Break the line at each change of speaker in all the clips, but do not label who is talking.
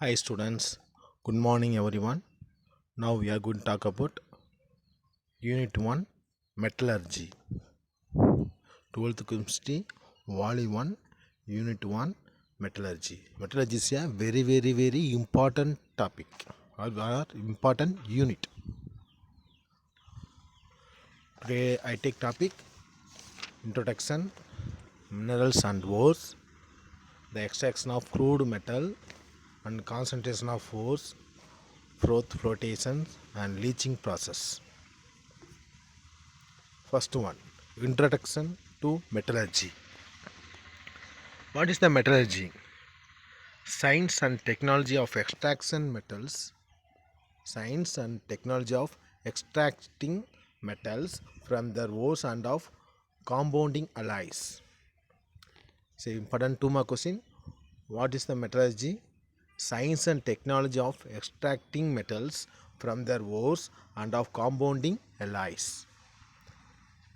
Hi students, good morning everyone. Now we are going to talk about Unit 1 Metallurgy. 12th Chemistry, Volume 1, Unit 1 Metallurgy. Metallurgy is a very important topic or important unit. Today I take topic Introduction, Minerals and Ores, the extraction of crude metal and concentration of ores, flotation and leaching process. First one, Introduction to Metallurgy. What is the metallurgy? Science and technology of extraction metals. Science and technology of extracting metals from their ores and of compounding alloys. So important 2 mark question. What is the metallurgy? Science and technology of extracting metals from their ores and of compounding alloys.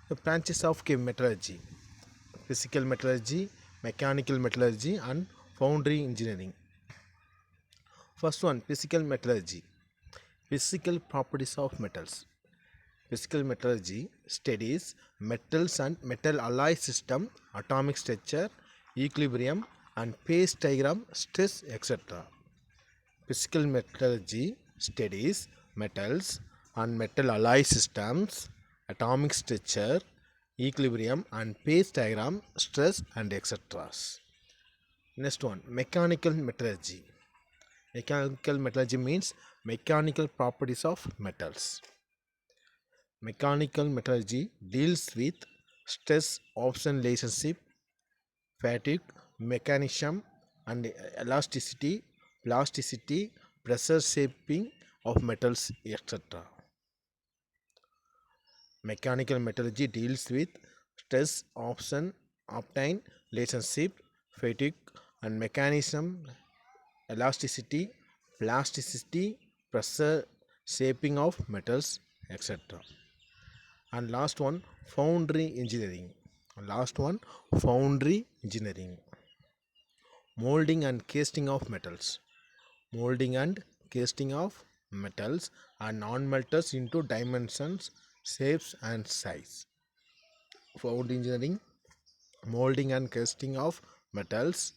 The branches of metallurgy: physical metallurgy, mechanical metallurgy and foundry engineering. First one, physical metallurgy. Physical properties of metals. Physical metallurgy studies metals and metal alloy system, atomic structure, equilibrium and phase diagram, stress, etc. Physical metallurgy studies metals and metal alloy systems, atomic structure, equilibrium and phase diagram, stress and etc. Next one, mechanical metallurgy. Mechanical metallurgy means mechanical properties of metals. Mechanical metallurgy deals with stress option relationship, fatigue mechanism and elasticity, plasticity, pressure shaping of metals, etc. Mechanical metallurgy deals with stress option obtain relationship, fatigue and mechanism, elasticity, plasticity, pressure shaping of metals, etc. And last one, foundry engineering. Foundry engineering. Molding and casting of metals. Molding and casting of metals and non-melters into dimensions, shapes and size. Foundry engineering, molding and casting of metals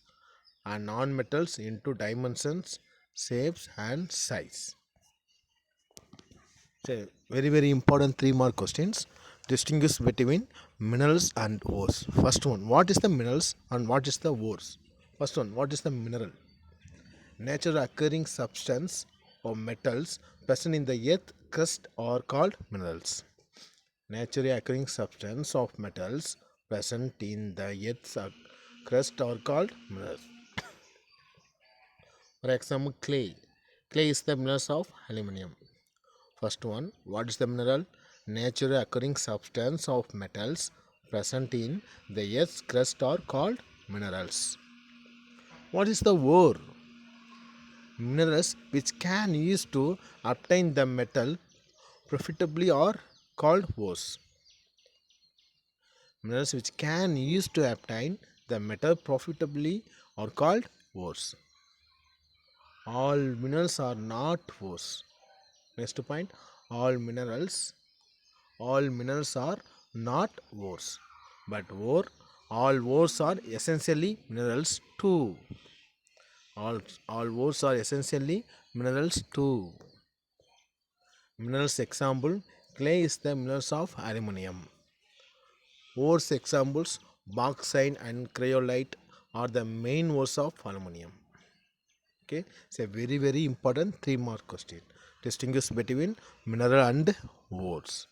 and non-metals into dimensions, shapes and size. So very important 3 mark questions. Distinguish between minerals and ores. First one, what is the minerals and what is the ores? First one, what is the mineral? Natural occurring substance or metals present in the earth crust are called minerals. Naturally occurring substance of metals present in the earth's crust are called minerals. For example, clay. Clay is the minerals of aluminum. First one, what is the mineral? Naturally occurring substance of metals present in the earth's crust are called minerals. What is the ore? Minerals which can use to obtain the metal profitably are called ores. Minerals which can use to obtain the metal profitably are called ores. All minerals are not ores. Next point, all minerals are not ores, but all ores are essentially minerals too. All ores are essentially minerals too. Minerals example, clay is the minerals of aluminum. Ores examples, bauxite and cryolite are the main ores of aluminum. Okay, it's a very important 3 mark question. Distinguish between mineral and ores.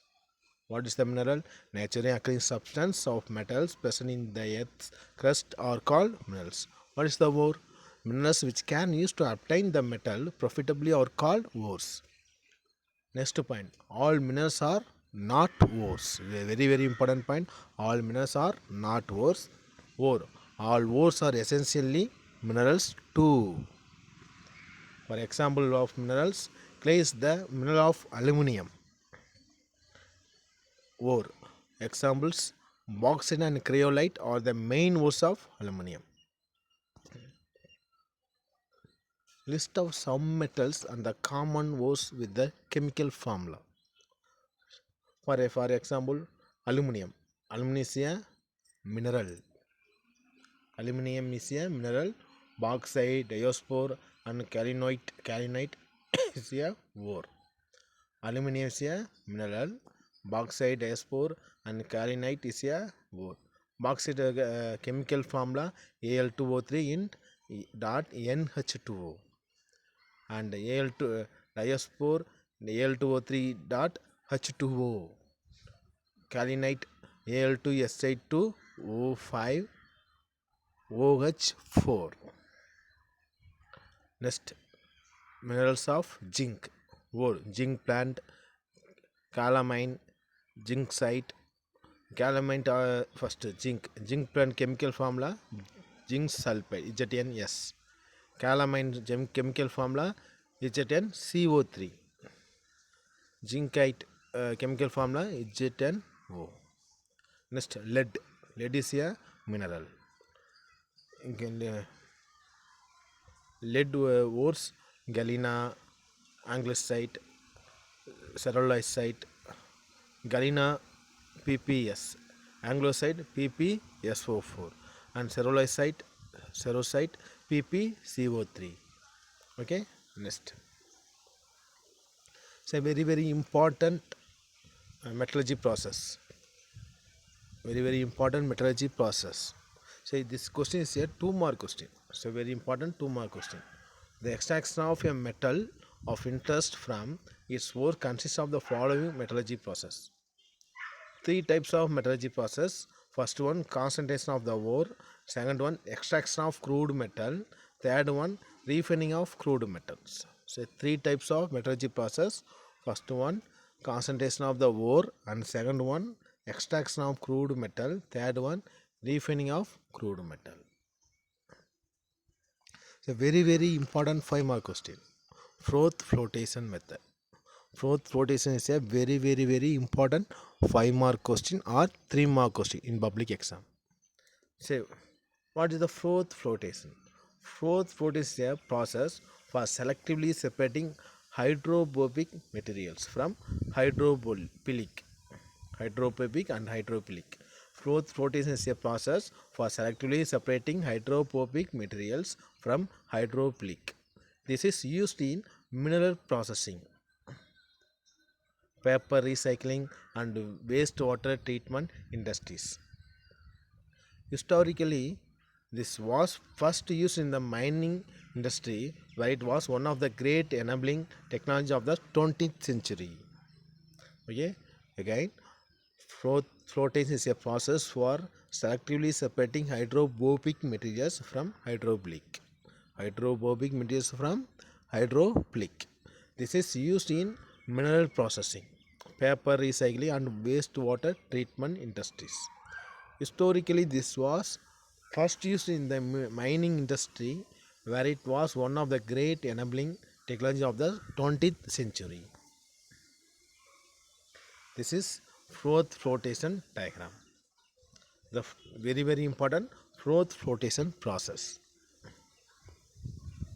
What is the mineral? Naturally occurring substance of metals present in the earth's crust are called minerals. What is the ore? Minerals which can use to obtain the metal profitably are called ores. Next point, all minerals are not ores. Very important point. All minerals are not ores. Ore. All ores are essentially minerals too. For example of minerals, clay is the mineral of aluminum. Ore. Examples, bauxite and cryolite are the main ores of aluminum. List of some metals and the common ores with the chemical formula. For example, aluminum. Aluminum is a mineral. Aluminum is a mineral. Bauxite, diaspore, and kaolinite is a ore. Aluminum is a mineral. Bauxite, diaspore, and kaolinite is a ore. Bauxite chemical formula Al2O3 in dot NH2O, and Al2 diaspore Al2O3 dot H2O. Kaolinite Al2Si2O5 OH4. Next, minerals of zinc. Ore, zinc plant, calamine, zincsite. Calamine first zinc. Zinc plant chemical formula zinc sulfide ZnS. Calamine chemical formula ZnCO3. Zincite chemical formula ZnO. Next, lead. Lead is a mineral. Lead ores galena, anglesite, ceruleisite. Galena PPS, anglesite PPSO4, and ceruleisite PPCO3. Okay, next. It's a very important metallurgy process. Very important metallurgy process. So this question is a 2-mark question. So very important 2-mark question. The extraction of a metal of interest from its ore consists of the following metallurgy process. 3 types of metallurgy process. First one, concentration of the ore. Second one, extraction of crude metal. Third one, refining of crude metals. So 3 types of metallurgy process. First one, concentration of the ore, and second one, extraction of crude metal. Third one, refining of crude metal. So very important 5-mark question. Froth flotation method. Froth flotation is a very important 5-mark question or 3-mark question in public exam. So, what is the froth flotation? Froth flotation is a process for selectively separating hydrophobic materials from hydrophilic and hydrophilic. Froth flotation is a process for selectively separating hydrophobic materials from hydrophilic. This is used in mineral processing, paper recycling, and wastewater treatment industries. Historically, this was first used in the mining industry, where it was one of the great enabling technology of the 20th century. Okay, again, flotation is a process for selectively separating hydrophobic materials from hydrophilic. This is used in mineral processing, paper recycling, and wastewater treatment industries. Historically, this was first used in the mining industry, where it was one of the great enabling technology of the 20th century. This is froth flotation diagram. The very important froth flotation process.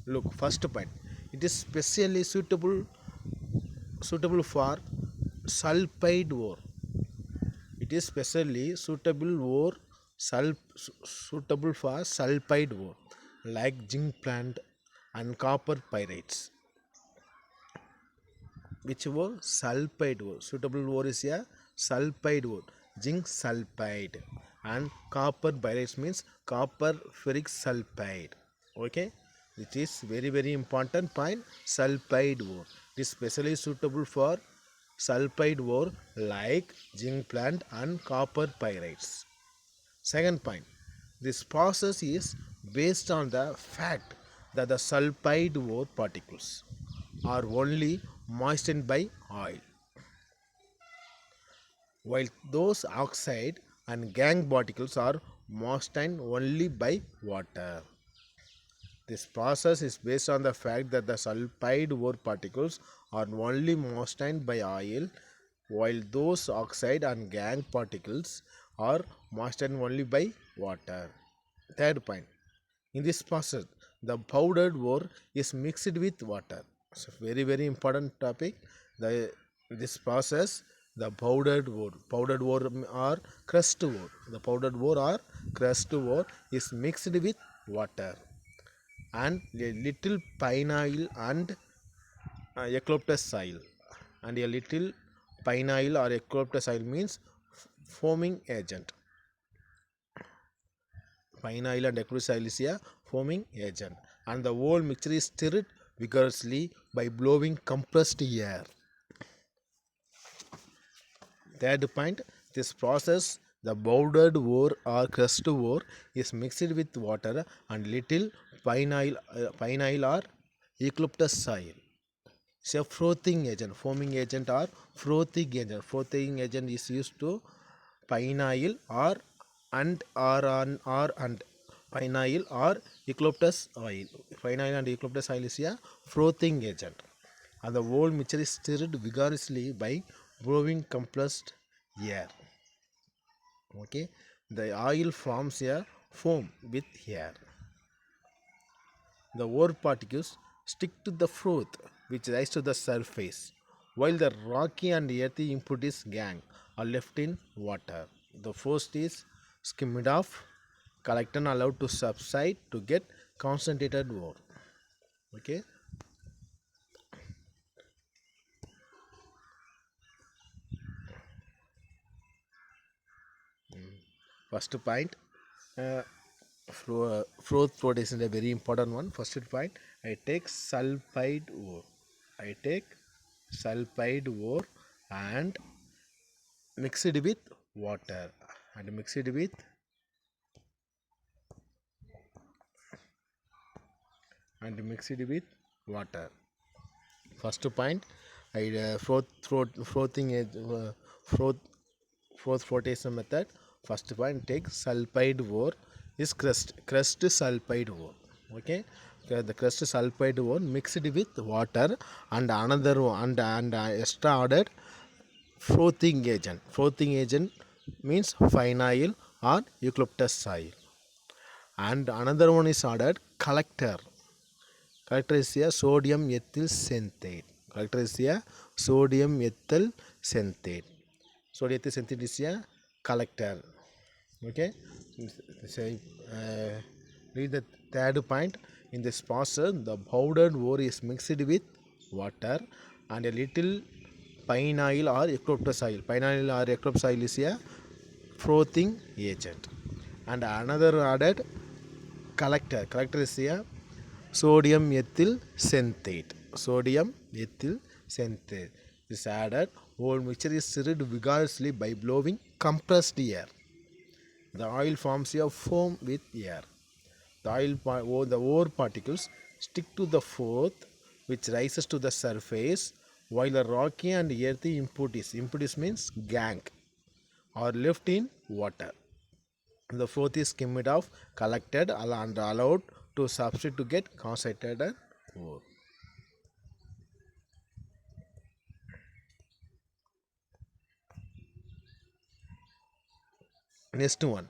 Look, first point, it is specially suitable for sulfide ore. It is specially suitable for sulfide ore like zinc plant and copper pyrites. Which ore? Sulfide ore. Suitable ore is a sulfide ore, zinc sulfide, and copper pyrites means copper ferric sulfide. Okay, it is very important point. Sulfide ore, it is specially suitable for sulfide ore like zinc plant and copper pyrites. Second point, this process is based on the fact that the sulfide ore particles are only moistened by oil, while those oxide and gangue particles are moistened only by water. This process is based on the fact that the sulfide ore particles are only moistened by oil, while those oxide and gangue particles are moistened only by water. Third point, in this process, the powdered ore is mixed with water. So very very important topic. The this process, the powdered ore or crushed ore, the powdered ore or crushed ore is mixed with water and a little pine oil and eucalyptus oil, and a little pine oil or eucalyptus oil means foaming agent. Pine oil and eucalyptus oil is a foaming agent, and the whole mixture is stirred vigorously by blowing compressed air. Third point, this process, the powdered ore or crushed ore is mixed with water and little pine oil or eucalyptus oil. It's a frothing agent, foaming agent or frothing agent. Frothing agent is used to pine oil or pine oil or eucalyptus oil. Pine oil and eucalyptus oil is a frothing agent, and the whole mixture is stirred vigorously by blowing compressed air. Okay, the oil forms a foam with air. The ore particles stick to the froth which rises to the surface, while the rocky and earthy impurities gang are left in water. The first is skimmed off, collected and allowed to subside to get concentrated ore. Okay. First point, uh, froth flotation is a very important one. First point, I take sulfide ore. I take sulfide ore and mix it with water and mix it with water. First point, I froth fourth flotation method. First point, take sulfide ore is crushed sulfide ore. Okay, the crushed sulfide ore mixed with water and another one and extra added frothing agent. Frothing agent means fine oil or eucalyptus oil, and another one is added collector. Collector is a sodium ethyl xanthate. Collector is a sodium ethyl xanthate. Sodium ethyl xanthate is a collector. Okay. So, read the third point. In this process, the powdered ore is mixed with water and a little pine oil or eucalyptus oil. Pine oil or eucalyptus oil is a frothing agent. And another added collector. Collector is a sodium ethyl xanthate. Sodium ethyl xanthate is added. Whole mixture is stirred vigorously by blowing compressed air. The oil forms a foam with air. The ore particles stick to the froth which rises to the surface, while the rocky and earthy impurities means gangue, are left in water. The froth is skimmed off, collected and allowed to substitute to get concentrated ore. Next one,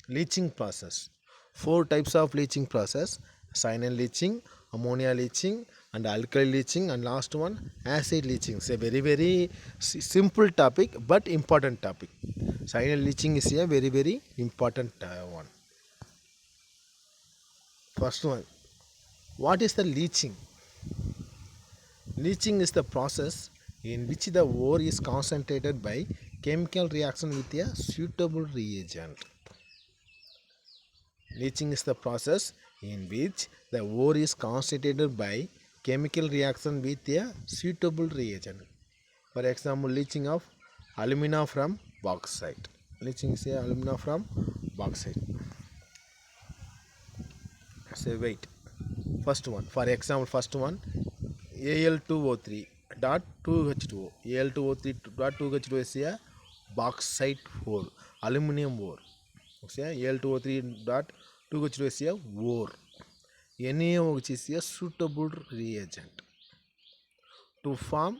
leaching process. Four types of leaching process: cyanide leaching, ammonia leaching, and alkali leaching, and last one acid leaching. It's a very very simple topic but important topic. Cyanide leaching is a very very important one. First one, what is the leaching? Leaching is the process in which the ore is concentrated by chemical reaction with a suitable reagent. Leaching is the process in which the ore is concentrated by chemical reaction with a suitable reagent. For example, leaching of alumina from bauxite. Leaching is alumina from bauxite. Say wait. First one. For example, first one, Al2O3 dot 2H2O. Al2O3 dot 2H2O is a bauxite ore, aluminum ore. Okay, Al2O3 dot 2H2O is a ore. NaO, which is a suitable reagent to form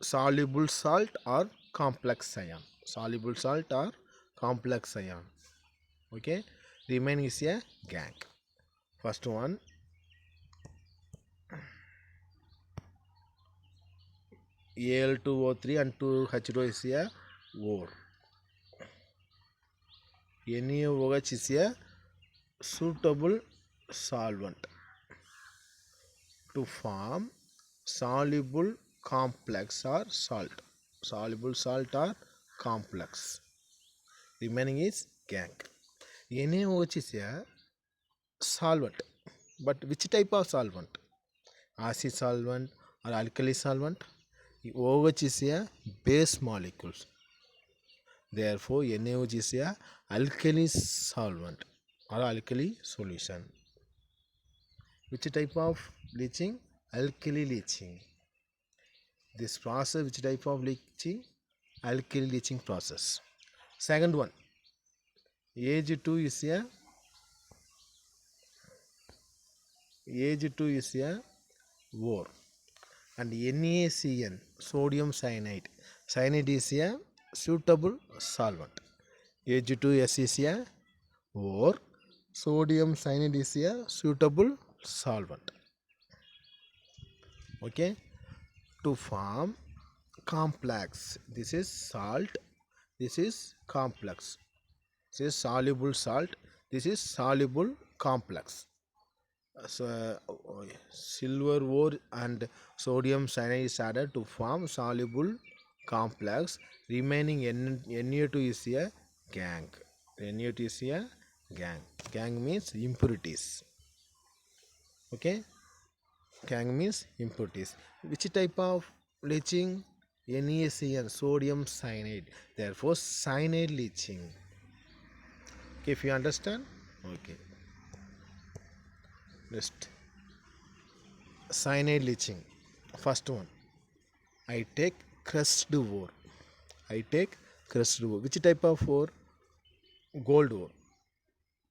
soluble salt or complex ion. Soluble salt or complex ion. Okay, remaining is a gangue. First one, Al2O3 and 2H2O is a ore. NaOH is a suitable solvent to form soluble complex or salt. Soluble salt or complex. Remaining is gang. NaOH is a solvent. But which type of solvent? Acid solvent or alkali solvent? OH is a base molecule. Therefore, NaOH is a alkali solvent or alkali solution. Which type of leaching? Alkali leaching. This process, which type of leaching? Alkali leaching process. Second one, Ag2 is a ore, and NaCN, sodium cyanide. Cyanide is a suitable solvent. Ag2S is a ore, sodium cyanide is a suitable solvent. Okay, to form complex. This is salt, this is complex. This is soluble salt, this is soluble complex. So, silver ore and sodium cyanide is added to form soluble complex. Remaining Na2 is a gang. Na2 is a gang. Gang means impurities. Okay, gang means impurities. Which type of leaching? NaCN, sodium cyanide. Therefore, cyanide leaching. Okay, if you understand. Okay. Next, cyanide leaching. First one, I take crushed ore. Which type of ore? Gold ore.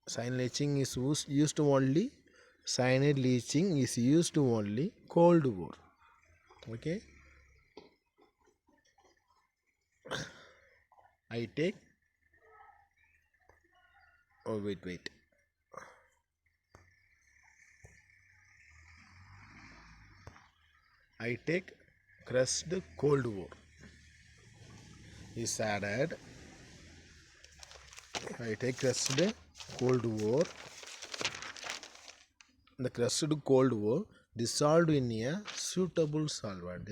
Cyanide leaching is used only. Cyanide leaching is used only gold ore. Okay. I take. Oh wait. I take crushed gold ore is added. I take crushed gold ore. The crushed gold ore dissolved in a suitable solvent.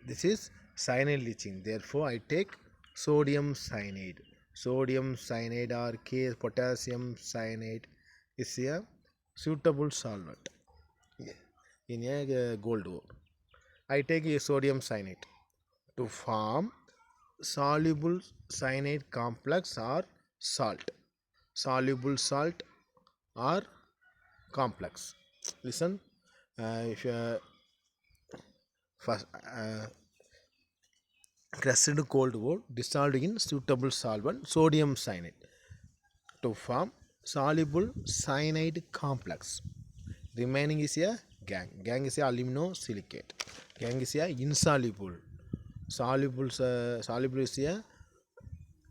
This is cyanide leaching. Therefore, I take sodium cyanide. Sodium cyanide or potassium cyanide is a suitable solvent in a gold ore. I take a sodium cyanide to form soluble cyanide complex or salt. Soluble salt or complex. Listen, if you first crushed cold ore dissolved in suitable solvent sodium cyanide to form soluble cyanide complex. Remaining is a gang. Gang is a aluminosilicate. Gang is a insoluble. Soluble is a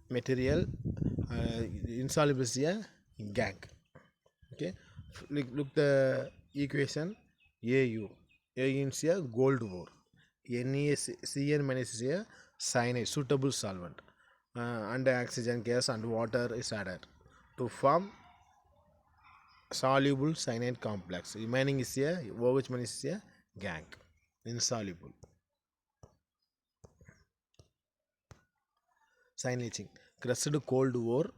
material. Insoluble is a gang. Okay. Look the equation. Au is a gold ore. NaCN minus is a cyanide, suitable solvent, and oxygen gas and water is added to form soluble cyanide complex. Remaining is a OH minus is a gang, insoluble. Cyanide leaching. Crushed cold ore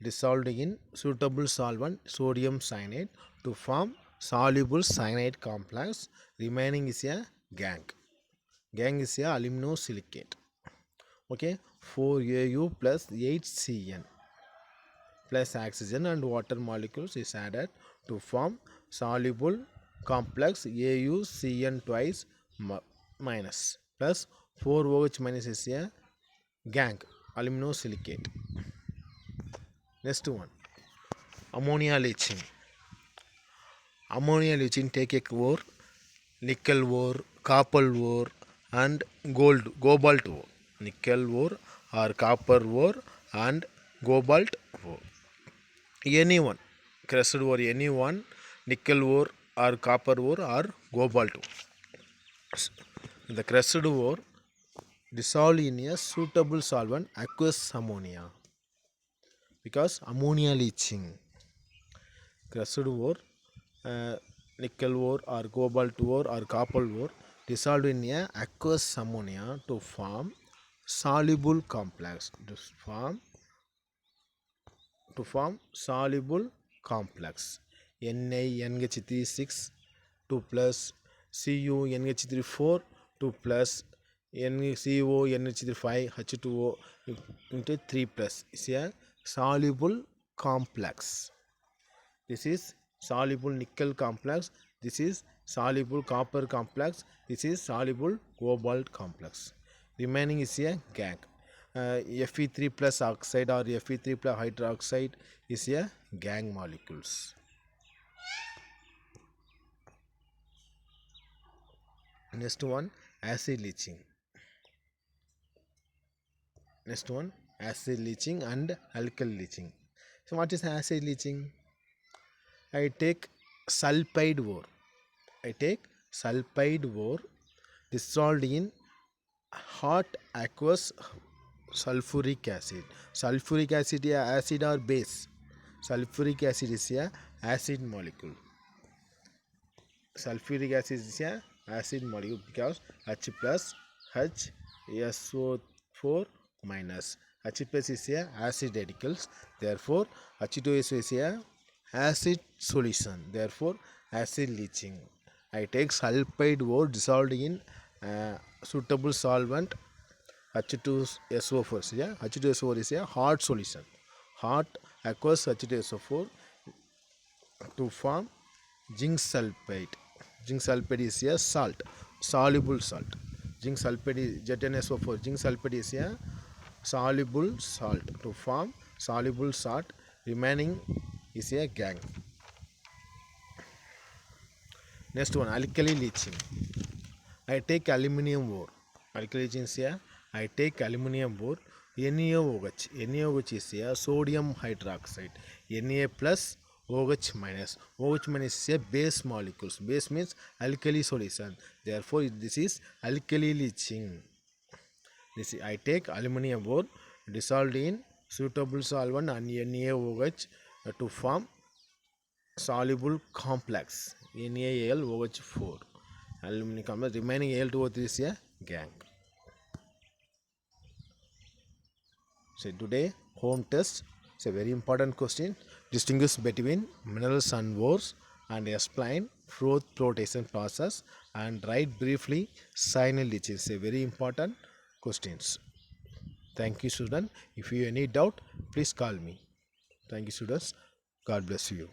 dissolved in suitable solvent sodium cyanide to form soluble cyanide complex. Remaining is a gang. Gang is a aluminosilicate. Okay, 4Au plus 8Cn plus oxygen and water molecules is added to form soluble complex AuCN twice minus plus 4OH minus is a gang, aluminosilicate. Next one, ammonia leaching. Ammonia leaching take a ore, nickel ore, copper ore and cobalt ore. Nickel ore or copper ore and cobalt ore. any one crushed ore, any one nickel ore or copper ore or cobalt ore. The crushed ore dissolved in a suitable solvent aqueous ammonia, because ammonia leaching. Crushed ore, uh, nickel ore or cobalt ore or copper ore dissolved in a aqueous ammonia to form soluble complex, to form soluble complex NaNH3 6 2 plus CuNH3 4 2 plus CONH3 5 H2O into 3 plus is a soluble complex. This is soluble nickel complex, this is soluble copper complex, this is soluble cobalt complex. Remaining is a gangue. Fe3 plus oxide or Fe3 plus hydroxide is a gangue molecules. Next one, acid leaching. Next one, acid leaching and alkali leaching. So what is acid leaching? I take sulfide ore. I take sulfide ore dissolved in hot aqueous sulfuric acid. Sulfuric acid is acid or base? Sulfuric acid is a acid molecule. Sulfuric acid is a acid molecule because H plus H SO4 minus. H plus is a acid radicals. Therefore, H2SO is a acid solution. Therefore, acid leaching. I take sulfide ore dissolved in suitable solvent H2SO4. Yeah? H2SO4 is a hot solution. Hot aqueous H2SO4 to form zinc sulfate. Zinc sulfate is a salt, soluble salt. Zinc sulfate is ZnSO4. Zinc sulfate is a soluble salt. To form soluble salt, remaining is a gangue. Next one, alkali leaching. I take aluminium ore. Alkali leaching is a I take aluminium ore. NaOH. NaOH is a sodium hydroxide. Na plus OH minus. OH minus is a base molecules. Base means alkali solution. Therefore, this is alkali leaching. This I take aluminium ore dissolved in suitable solvent and NaOH to form soluble complex NaAlOH4. Aluminum complex. Remaining Al2O3 is a gangue. So today home test is a very important question. Distinguish between minerals and ores and explain Froth flotation process and write briefly cyanide leaching. It's a very important questions. Thank you, student. If you have any doubt, please call me. Thank you, students. God bless you.